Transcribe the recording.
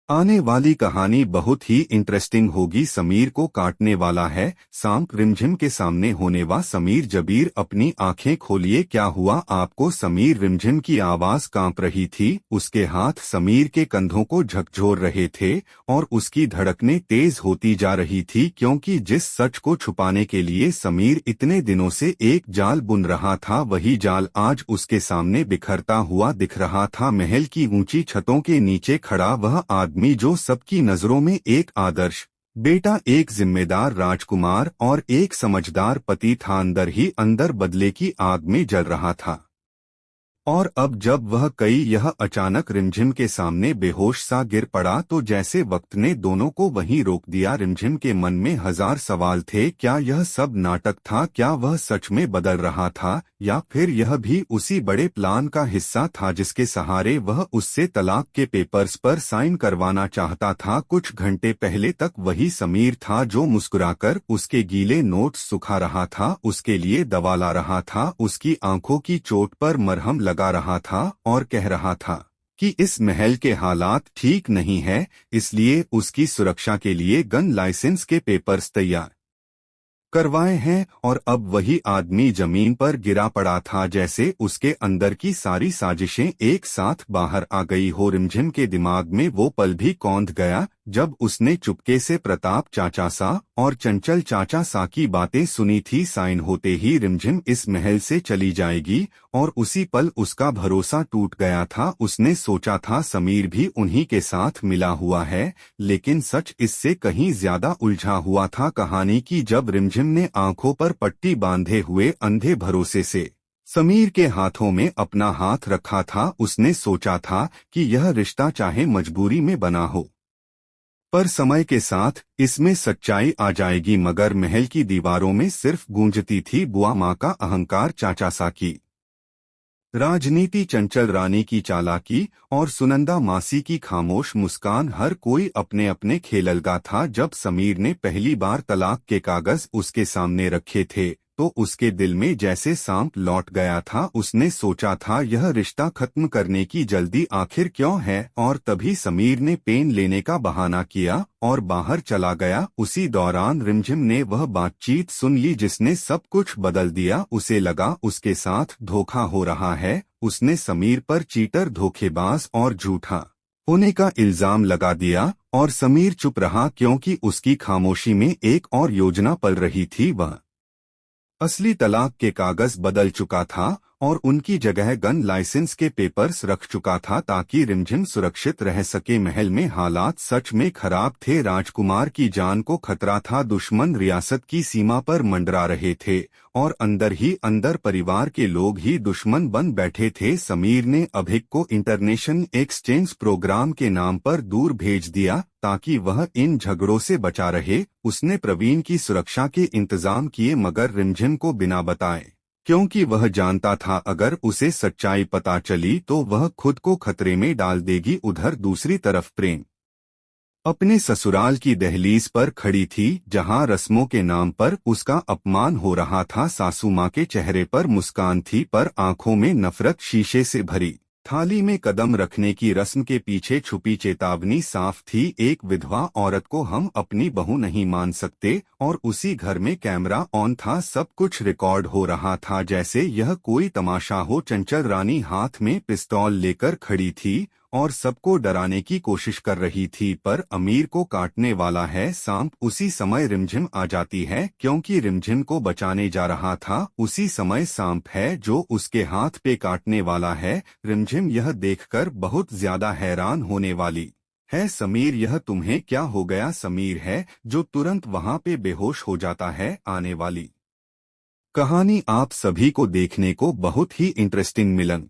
आने वाली कहानी बहुत ही इंटरेस्टिंग होगी। समीर को काटने वाला है सांप। रिमझिम के सामने होने वा समीर जबीर अपनी आंखें खोलिए। क्या हुआ आपको? समीर रिमझिम की आवाज कांप रही थी। उसके हाथ समीर के कंधों को झकझोर रहे थे और उसकी धड़कनें तेज होती जा रही थी, क्योंकि जिस सच को छुपाने के लिए समीर इतने दिनों से एक जाल बुन रहा था, वही जाल आज उसके सामने बिखरता हुआ दिख रहा था। महल की ऊंची छतों के नीचे खड़ा वह आदमी जो सबकी नजरों में एक आदर्श बेटा, एक जिम्मेदार राजकुमार और एक समझदार पति था, अंदर ही अंदर बदले की आग में जल रहा था। और अब जब वह यह अचानक रिमझिम के सामने बेहोश सा गिर पड़ा, तो जैसे वक्त ने दोनों को वहीं रोक दिया। रिमझिम के मन में हजार सवाल थे। क्या यह सब नाटक था? क्या वह सच में बदल रहा था, या फिर यह भी उसी बड़े प्लान का हिस्सा था जिसके सहारे वह उससे तलाक के पेपर्स पर साइन करवाना चाहता था? कुछ घंटे पहले तक वही समीर था जो मुस्कुराकर उसके गीले नोट्स सुखा रहा था, उसके लिए दवा ला रहा था, उसकी आंखों की चोट पर मरहम लगा रहा था और कह रहा था कि इस महल के हालात ठीक नहीं है, इसलिए उसकी सुरक्षा के लिए गन लाइसेंस के पेपर्स तैयार करवाए हैं। और अब वही आदमी जमीन पर गिरा पड़ा था, जैसे उसके अंदर की सारी साजिशें एक साथ बाहर आ गई हो। रिमझिम के दिमाग में वो पल भी कौंध गया जब उसने चुपके से प्रताप चाचा सा और चंचल चाचा सा की बातें सुनी थी। साइन होते ही रिमझिम इस महल से चली जाएगी, और उसी पल उसका भरोसा टूट गया था। उसने सोचा था समीर भी उन्हीं के साथ मिला हुआ है, लेकिन सच इससे कहीं ज्यादा उलझा हुआ था कहानी की। जब रिमझिम ने आंखों पर पट्टी बांधे हुए अंधे भरोसे से समीर के हाथों में अपना हाथ रखा था, उसने सोचा था कि यह रिश्ता चाहे मजबूरी में बना हो, पर समय के साथ इसमें सच्चाई आ जाएगी। मगर महल की दीवारों में सिर्फ गूंजती थी बुआ माँ का अहंकार, चाचा सा की राजनीति, चंचल रानी की चालाकी और सुनंदा मासी की खामोश मुस्कान। हर कोई अपने अपने खेललगा था। जब समीर ने पहली बार तलाक के कागज उसके सामने रखे थे, तो उसके दिल में जैसे सांप लौट गया था। उसने सोचा था यह रिश्ता खत्म करने की जल्दी आखिर क्यों है, और तभी समीर ने पेन लेने का बहाना किया और बाहर चला गया। उसी दौरान रिमझिम ने वह बातचीत सुन ली जिसने सब कुछ बदल दिया। उसे लगा उसके साथ धोखा हो रहा है। उसने समीर पर चीटर, धोखेबाज और झूठा होने का इल्जाम लगा दिया, और समीर चुप रहा क्योंकि उसकी खामोशी में एक और योजना पल रही थी। वह असली तलाक के कागज बदल चुका था और उनकी जगह गन लाइसेंस के पेपर्स रख चुका था, ताकि रिमझिम सुरक्षित रह सके। महल में हालात सच में खराब थे। राजकुमार की जान को खतरा था, दुश्मन रियासत की सीमा पर मंडरा रहे थे, और अंदर ही अंदर परिवार के लोग ही दुश्मन बन बैठे थे। समीर ने अभिक को इंटरनेशनल एक्सचेंज प्रोग्राम के नाम पर दूर भेज दिया ताकि वह इन झगड़ों से बचा रहे। उसने प्रवीण की सुरक्षा के इंतजाम किए, मगर रिमझिम को बिना बताए, क्योंकि वह जानता था अगर उसे सच्चाई पता चली तो वह खुद को खतरे में डाल देगी। उधर दूसरी तरफ प्रेम अपने ससुराल की दहलीज पर खड़ी थी, जहां रस्मों के नाम पर उसका अपमान हो रहा था। सासू माँ के चेहरे पर मुस्कान थी, पर आंखों में नफरत। शीशे से भरी थाली में कदम रखने की रस्म के पीछे छुपी चेतावनी साफ थी। एक विधवा औरत को हम अपनी बहू नहीं मान सकते, और उसी घर में कैमरा ऑन था, सब कुछ रिकॉर्ड हो रहा था जैसे यह कोई तमाशा हो। चंचल रानी हाथ में पिस्तौल लेकर खड़ी थी और सबको डराने की कोशिश कर रही थी, पर अमीर को काटने वाला है सांप। उसी समय रिमझिम आ जाती है, क्योंकि रिमझिम को बचाने जा रहा था। उसी समय सांप है जो उसके हाथ पे काटने वाला है। रिमझिम यह देखकर बहुत ज्यादा हैरान होने वाली है। समीर, यह तुम्हें क्या हो गया? समीर है जो तुरंत वहां पे बेहोश हो जाता है। आने वाली कहानी आप सभी को देखने को बहुत ही इंटरेस्टिंग मिलन